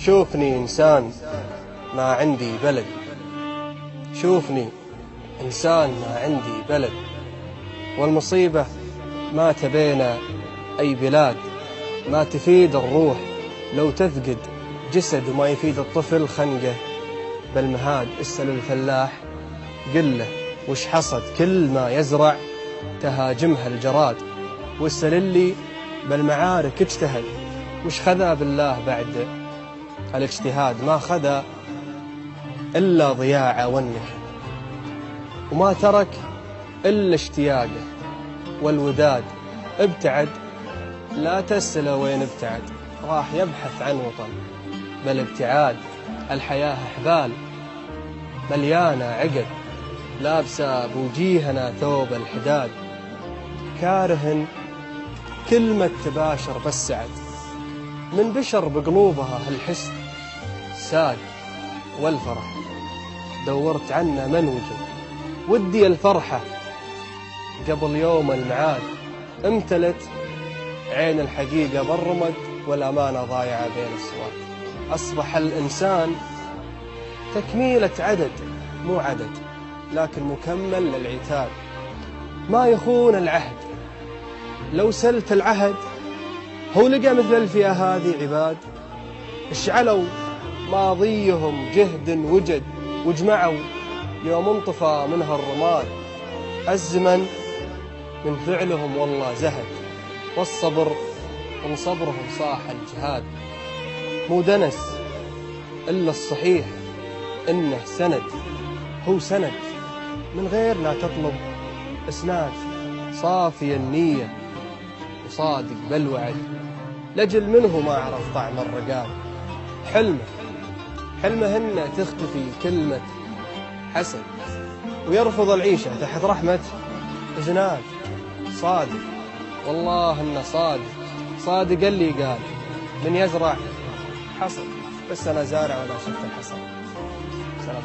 شوفني إنسان ما عندي بلد، شوفني إنسان ما عندي بلد، والمصيبة ما تبينا أي بلاد، ما تفيد الروح لو تفقد جسد، وما يفيد الطفل خنقه بالمهاد. اسأل الفلاح قل له وش حصد، كل ما يزرع تهاجمها الجراد. واسأل اللي بالمعارك اجتهد وش خذا بالله بعد الاجتهاد، ما خذا إلا ضياعه والنكد، وما ترك إلا اشتياقه والوداد. ابتعد لا تسأله وين ابتعد، راح يبحث عن وطن. بل ابتعاد الحياة أحبال مليانة عقد، لابسة بوجيهنا ثوب الحداد. كاره كلمة تباشر بالسعد، من بشر بقلوبها هالحس ساد. والفرح دورت عنه من وجد، ودي الفرحة قبل يوم المعاد. امتلت عين الحقيقة بالرمد، والأمانة ضايعة بين السواد. أصبح الإنسان تكميلة عدد، مو عدد لكن مكمل للعتاد. ما يخون العهد، لو سلت العهد هو لقى مثل الفئة هذه عباد. اشعلوا ماضيهم جهد وجد، وجمعوا يوم انطفى منها الرماد. الزمن من فعلهم والله زهد، والصبر من صبرهم صاح الجهاد. مو دنس إلا الصحيح إنه سند، هو سند من غير لا تطلب إسناد. صافي النية وصادق بالوعد، لجل منه ما عرف طعم الرقاد. حلمه إنه تختفي كلمة حسن، ويرفض العيشة تحت رحمة زناد. صادق والله إنه صادق اللي قال من يزرع حصد، بس أنا زارع ولا شفت الحصاد. سلام.